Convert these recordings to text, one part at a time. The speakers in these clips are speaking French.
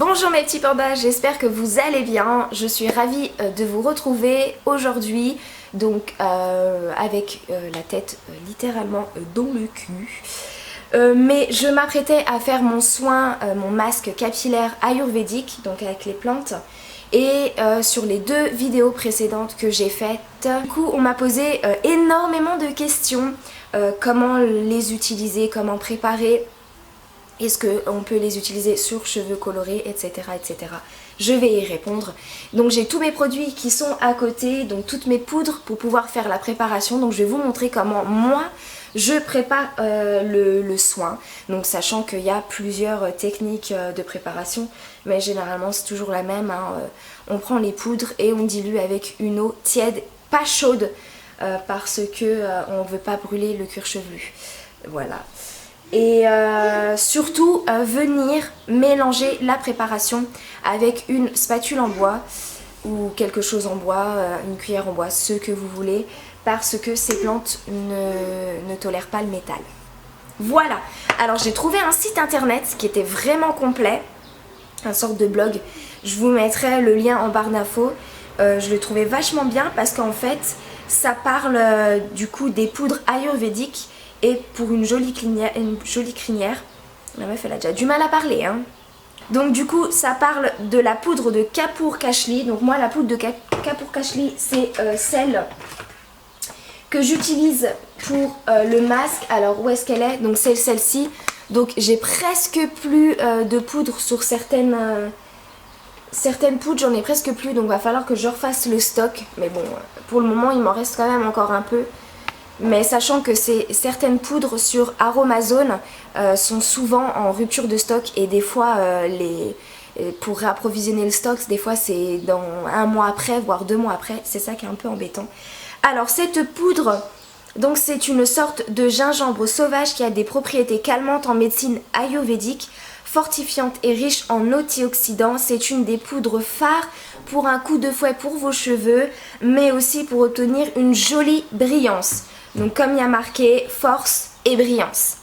Bonjour mes petits pandas, j'espère que vous allez bien. Je suis ravie de vous retrouver aujourd'hui, donc avec la tête littéralement dans le cul. Mais je m'apprêtais à faire mon soin, mon masque capillaire ayurvédique, donc avec les plantes. Et sur les deux vidéos précédentes que j'ai faites, du coup on m'a posé énormément de questions. Comment les utiliser, comment préparer. Est-ce qu'on peut les utiliser sur cheveux colorés, etc., etc. Je vais y répondre. Donc j'ai tous mes produits qui sont à côté, donc toutes mes poudres pour pouvoir faire la préparation. Donc je vais vous montrer comment moi je prépare le soin. Donc sachant qu'il y a plusieurs techniques de préparation, mais généralement c'est toujours la même. On prend les poudres et on dilue avec une eau tiède, pas chaude, parce que on ne veut pas brûler le cuir chevelu. Voilà. Et surtout venir mélanger la préparation avec une spatule en bois ou quelque chose en bois, une cuillère en bois, ce que vous voulez, parce que ces plantes ne tolèrent pas le métal. Voilà, alors j'ai trouvé un site internet qui était vraiment complet, un sorte de blog. Je vous mettrai le lien en barre d'infos. Je le trouvais vachement bien parce qu'en fait ça parle du coup des poudres ayurvédiques. Et pour une jolie crinière, la meuf elle a déjà du mal à parler hein. Donc du coup ça parle de la poudre de Kapoor Kashli. Donc moi la poudre de Kapoor Kashli c'est celle que j'utilise pour le masque. Alors où est-ce qu'elle est? Donc c'est celle-ci. Donc j'ai presque plus de poudre sur certaines poudres, j'en ai presque plus. Donc va falloir que je refasse le stock. Mais bon pour le moment il m'en reste quand même encore un peu. Mais sachant que certaines poudres sur Aromazone sont souvent en rupture de stock et des fois pour réapprovisionner le stock, des fois c'est dans un mois après, voire 2 mois après, c'est ça qui est un peu embêtant. Alors cette poudre, donc c'est une sorte de gingembre sauvage qui a des propriétés calmantes en médecine ayurvédique, fortifiante et riche en antioxydants. C'est une des poudres phares pour un coup de fouet pour vos cheveux, mais aussi pour obtenir une jolie brillance. Donc comme il y a marqué force et brillance.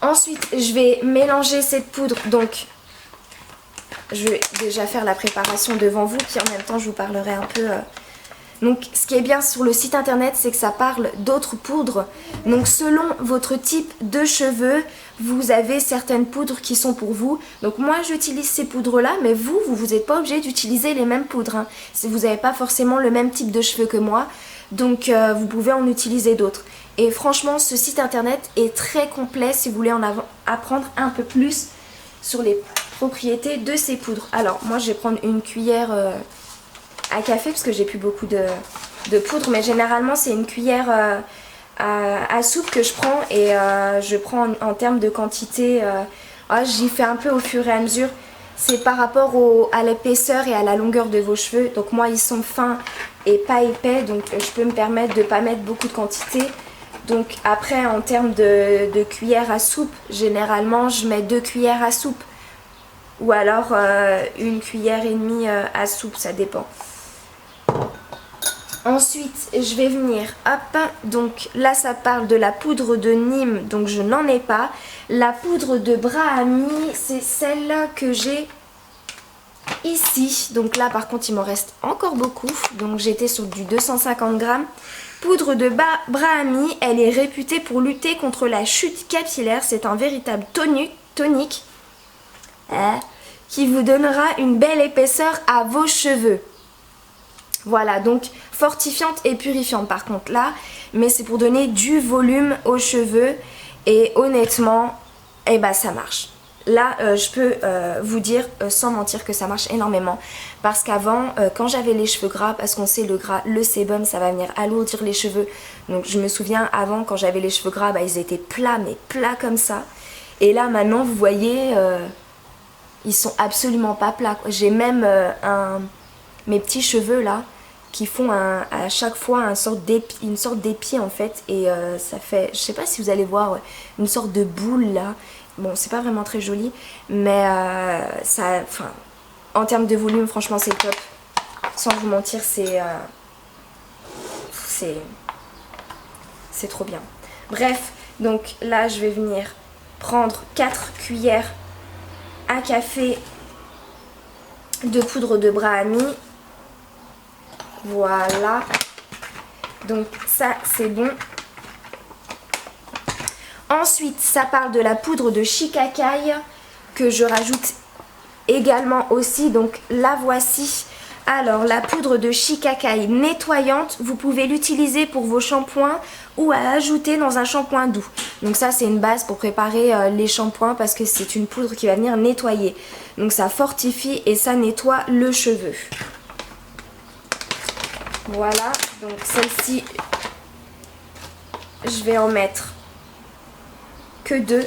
Ensuite je vais mélanger cette poudre. Donc je vais déjà faire la préparation devant vous, puis en même temps je vous parlerai un peu. Donc ce qui est bien sur le site internet, c'est que ça parle d'autres poudres. Donc selon votre type de cheveux, vous avez certaines poudres qui sont pour vous. Donc moi j'utilise ces poudres là, mais vous n'êtes pas obligé d'utiliser les mêmes poudres hein. Si vous n'avez pas forcément le même type de cheveux que moi, donc vous pouvez en utiliser d'autres. Et franchement ce site internet est très complet si vous voulez en apprendre un peu plus sur les propriétés de ces poudres. Alors moi je vais prendre une cuillère à café parce que j'ai plus beaucoup de poudre, mais généralement c'est une cuillère à soupe que je prends et je prends en termes de quantité, j'y fais un peu au fur et à mesure. C'est par rapport à l'épaisseur et à la longueur de vos cheveux. Donc moi ils sont fins et pas épais, donc je peux me permettre de ne pas mettre beaucoup de quantité. Donc après en termes de cuillère à soupe, généralement je mets 2 cuillères à soupe. Ou alors 1,5 cuillère à soupe, ça dépend. Ensuite je vais venir, hop, donc là ça parle de la poudre de Nîmes, donc je n'en ai pas. La poudre de Brahmi, c'est celle que j'ai ici. Donc là par contre il m'en reste encore beaucoup, donc j'étais sur du 250 grammes. Poudre de Brahmi, elle est réputée pour lutter contre la chute capillaire, c'est un véritable tonique qui vous donnera une belle épaisseur à vos cheveux. Voilà, donc fortifiante et purifiante par contre là, mais c'est pour donner du volume aux cheveux et honnêtement, eh ben ça marche. Là, je peux vous dire sans mentir que ça marche énormément parce qu'avant, quand j'avais les cheveux gras, parce qu'on sait le gras, le sébum, ça va venir alourdir les cheveux. Donc je me souviens avant quand j'avais les cheveux gras, ils étaient plats, mais plats comme ça. Et là maintenant, vous voyez, ils sont absolument pas plats. J'ai même mes petits cheveux là qui font à chaque fois une sorte d'épi en fait, et ça fait, je sais pas si vous allez voir, une sorte de boule là. Bon c'est pas vraiment très joli, mais en termes de volume franchement c'est top, sans vous mentir, c'est trop bien. Bref, donc là je vais venir prendre 4 cuillères à café de poudre de Brahmi. Voilà. Donc ça c'est bon. Ensuite ça parle de la poudre de shikakai que je rajoute également aussi. Donc la voici. Alors la poudre de shikakai nettoyante, vous pouvez l'utiliser pour vos shampoings ou à ajouter dans un shampoing doux. Donc ça c'est une base pour préparer les shampoings parce que c'est une poudre qui va venir nettoyer. Donc ça fortifie et ça nettoie le cheveu. Voilà, donc celle-ci, je vais en mettre que 2.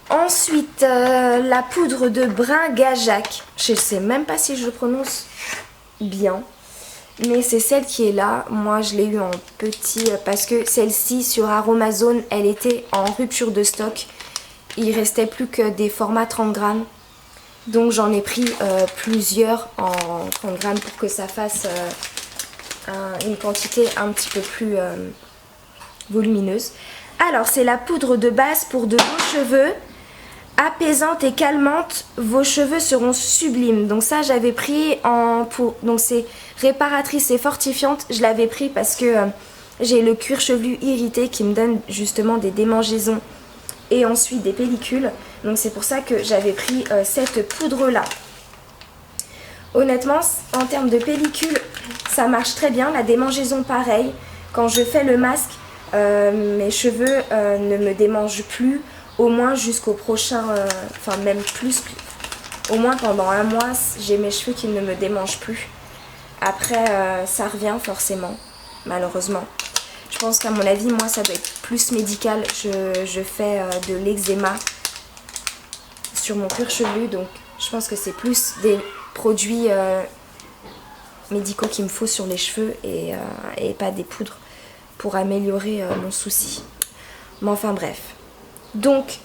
Ensuite, la poudre de Bringajac. Je ne sais même pas si je le prononce bien. Mais c'est celle qui est là. Moi, je l'ai eu en petit parce que celle-ci, sur Aromazone, elle était en rupture de stock. Il restait plus que des formats 30 grammes. Donc, j'en ai pris plusieurs en 30 grammes pour que ça fasse une quantité un petit peu plus volumineuse. Alors, c'est la poudre de base pour de beaux cheveux. Apaisante et calmante, vos cheveux seront sublimes. Donc ça j'avais pris donc c'est réparatrice et fortifiante. Je l'avais pris parce que j'ai le cuir chevelu irrité qui me donne justement des démangeaisons et ensuite des pellicules. Donc c'est pour ça que j'avais pris cette poudre là. Honnêtement en termes de pellicule ça marche très bien. La démangeaison pareil. Quand je fais le masque mes cheveux ne me démangent plus. Au moins jusqu'au prochain, enfin même plus, au moins pendant un mois, j'ai mes cheveux qui ne me démangent plus. Après, ça revient forcément, malheureusement. Je pense qu'à mon avis, moi, ça doit être plus médical. Je fais de l'eczéma sur mon cuir chevelu, donc je pense que c'est plus des produits médicaux qu'il me faut sur les cheveux et pas des poudres pour améliorer mon souci. Mais enfin bref. Donc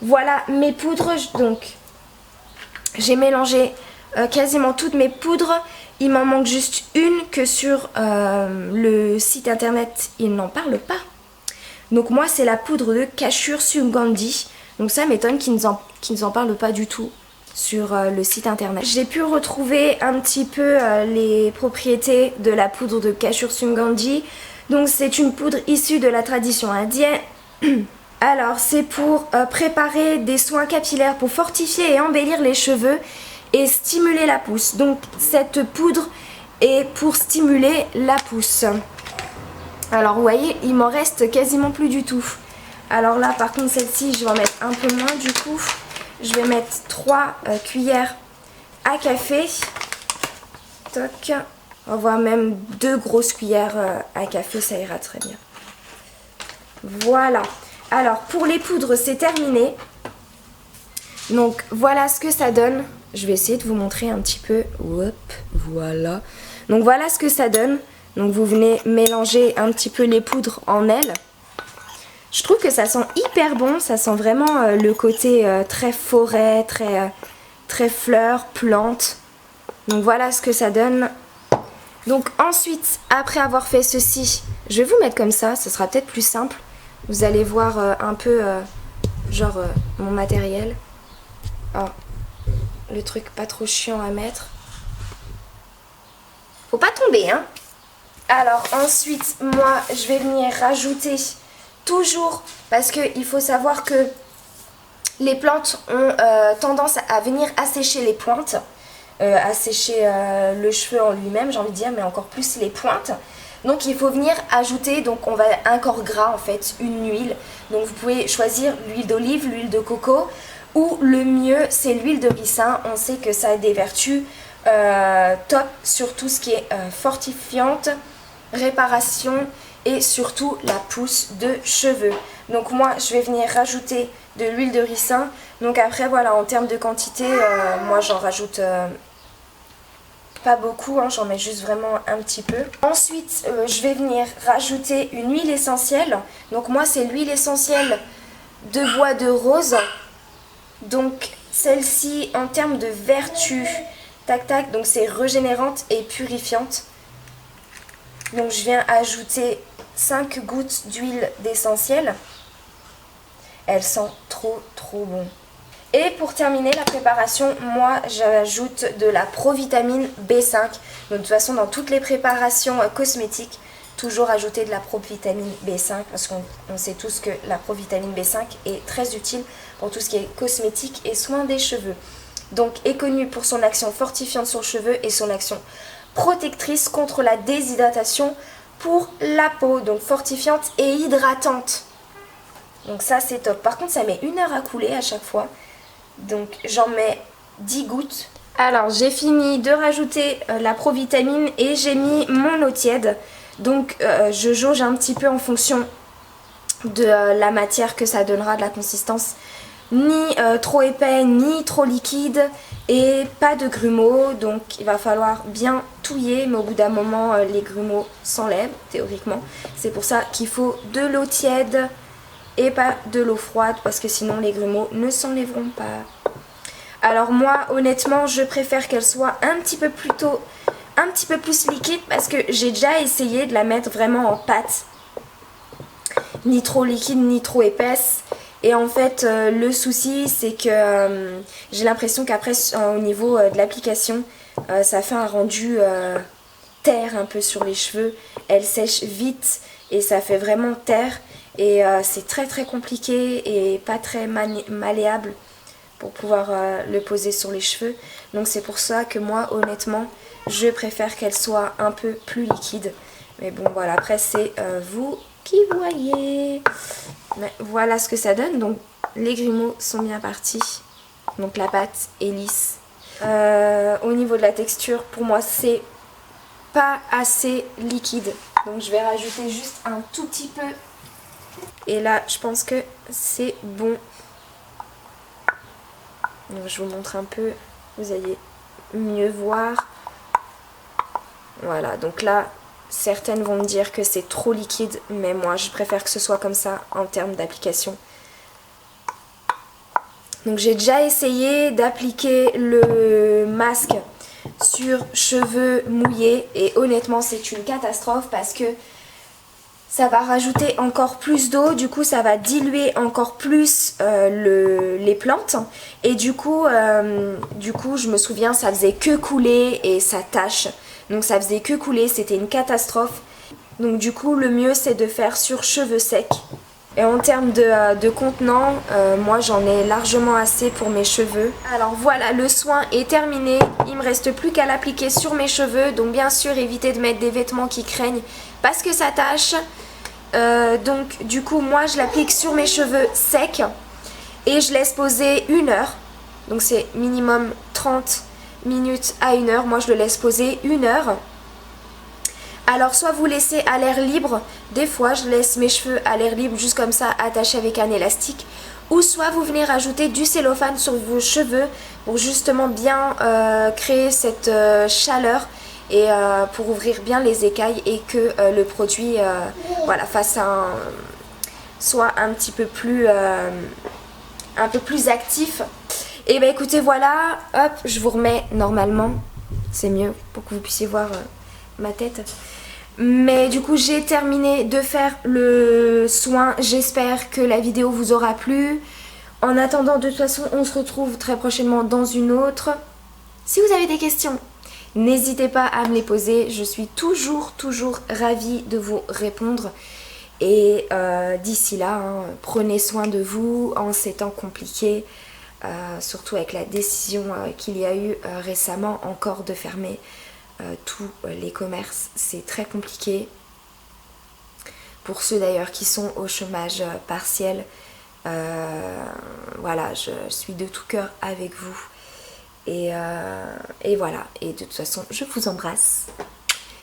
voilà mes poudres. Donc j'ai mélangé quasiment toutes mes poudres. Il m'en manque juste une que sur le site internet ils n'en parlent pas. Donc moi c'est la poudre de Kashur Sugandhi. Donc ça m'étonne qu'ils nous en parlent pas du tout sur le site internet. J'ai pu retrouver un petit peu les propriétés de la poudre de Kashur Sugandhi. Donc c'est une poudre issue de la tradition indienne. Alors c'est pour préparer des soins capillaires pour fortifier et embellir les cheveux et stimuler la pousse. Donc cette poudre est pour stimuler la pousse. Alors vous voyez, il m'en reste quasiment plus du tout. Alors là par contre celle-ci je vais en mettre un peu moins du coup. Je vais mettre 3 cuillères à café. Toc. On va voir même 2 grosses cuillères à café, ça ira très bien. Voilà. Alors pour les poudres c'est terminé. Donc voilà ce que ça donne. Je vais essayer de vous montrer un petit peu. Hop, voilà. Donc voilà ce que ça donne. Donc vous venez mélanger un petit peu les poudres en elles. Je trouve que ça sent hyper bon. Ça sent vraiment le côté très forêt, très fleurs, plantes. Donc voilà ce que ça donne. Donc ensuite, après avoir fait ceci, je vais vous mettre comme ça. Ce sera peut-être plus simple. Vous allez voir un peu mon matériel. Oh, le truc pas trop chiant à mettre. Faut pas tomber hein. Alors ensuite moi je vais venir rajouter toujours, parce qu'il faut savoir que les plantes ont tendance à venir assécher les pointes, assécher le cheveu en lui-même j'ai envie de dire, mais encore plus les pointes. Donc il faut venir ajouter, donc on va un corps gras en fait, une huile. Donc vous pouvez choisir l'huile d'olive, l'huile de coco, ou le mieux c'est l'huile de ricin. On sait que ça a des vertus top sur tout ce qui est fortifiante, réparation et surtout la pousse de cheveux. Donc moi je vais venir rajouter de l'huile de ricin. Donc après voilà, en termes de quantité, moi j'en rajoute pas beaucoup, hein, j'en mets juste vraiment un petit peu. Ensuite, je vais venir rajouter une huile essentielle. Donc moi, c'est l'huile essentielle de bois de rose. Donc celle-ci, en termes de vertu, tac tac, donc c'est régénérante et purifiante. Donc je viens ajouter 5 gouttes d'huile d'essentiel. Elle sent trop bon. Et pour terminer la préparation, moi j'ajoute de la provitamine B5. Donc, de toute façon, dans toutes les préparations cosmétiques, toujours ajouter de la provitamine B5 parce qu'on sait tous que la provitamine B5 est très utile pour tout ce qui est cosmétique et soins des cheveux. Donc, est connue pour son action fortifiante sur le cheveu et son action protectrice contre la déshydratation pour la peau. Donc, fortifiante et hydratante. Donc ça, c'est top. Par contre, ça met 1 heure à couler à chaque fois. Donc j'en mets 10 gouttes. Alors j'ai fini de rajouter la provitamine et j'ai mis mon eau tiède. Donc je jauge un petit peu en fonction de la matière que ça donnera, de la consistance. Ni trop épais, ni trop liquide et pas de grumeaux. Donc il va falloir bien touiller, mais au bout d'un moment les grumeaux s'enlèvent théoriquement. C'est pour ça qu'il faut de l'eau tiède et pas de l'eau froide parce que sinon les grumeaux ne s'enlèveront pas. Alors moi honnêtement je préfère qu'elle soit un petit peu plus liquide parce que j'ai déjà essayé de la mettre vraiment en pâte. Ni trop liquide ni trop épaisse. Et en fait le souci c'est que j'ai l'impression qu'après au niveau de l'application ça fait un rendu terre un peu sur les cheveux. Elle sèche vite et ça fait vraiment terre. Et c'est très très compliqué et pas très malléable pour pouvoir le poser sur les cheveux. Donc c'est pour ça que moi honnêtement je préfère qu'elle soit un peu plus liquide. Mais bon voilà, après c'est vous qui voyez. Mais voilà ce que ça donne. Donc les grumeaux sont bien partis. Donc la pâte est lisse. Au niveau de la texture, pour moi c'est pas assez liquide. Donc je vais rajouter juste un tout petit peu. Et là, je pense que c'est bon. Donc, je vous montre un peu, vous allez mieux voir. Voilà, donc là, certaines vont me dire que c'est trop liquide, mais moi, je préfère que ce soit comme ça en termes d'application. Donc, j'ai déjà essayé d'appliquer le masque sur cheveux mouillés et honnêtement, c'est une catastrophe parce que ça va rajouter encore plus d'eau, du coup ça va diluer encore plus les plantes et du coup je me souviens ça faisait que couler et ça tâche, donc ça faisait que couler, c'était une catastrophe. Donc du coup le mieux c'est de faire sur cheveux secs. Et en termes de contenant, moi j'en ai largement assez pour mes cheveux. Alors voilà, le soin est terminé, il me reste plus qu'à l'appliquer sur mes cheveux. Donc bien sûr évitez de mettre des vêtements qui craignent parce que ça tâche. Donc du coup moi je l'applique sur mes cheveux secs et je laisse poser 1 heure. Donc c'est minimum 30 minutes à 1 heure, moi je le laisse poser 1 heure. Alors soit vous laissez à l'air libre, des fois je laisse mes cheveux à l'air libre juste comme ça attachés avec un élastique, ou soit vous venez rajouter du cellophane sur vos cheveux pour justement bien créer cette chaleur et pour ouvrir bien les écailles et que le produit voilà, soit un petit peu plus actif. Et bah écoutez voilà, hop, je vous remets normalement, c'est mieux pour que vous puissiez voir ma tête. Mais du coup j'ai terminé de faire le soin, j'espère que la vidéo vous aura plu. En attendant, de toute façon on se retrouve très prochainement dans une autre. Si vous avez des questions, n'hésitez pas à me les poser, je suis toujours ravie de vous répondre. Et d'ici là, hein, prenez soin de vous en ces temps compliqués, surtout avec la décision qu'il y a eu récemment encore de fermer tous les commerces. C'est très compliqué. Pour ceux d'ailleurs qui sont au chômage partiel, voilà, je suis de tout cœur avec vous. Et voilà, et de toute façon, je vous embrasse.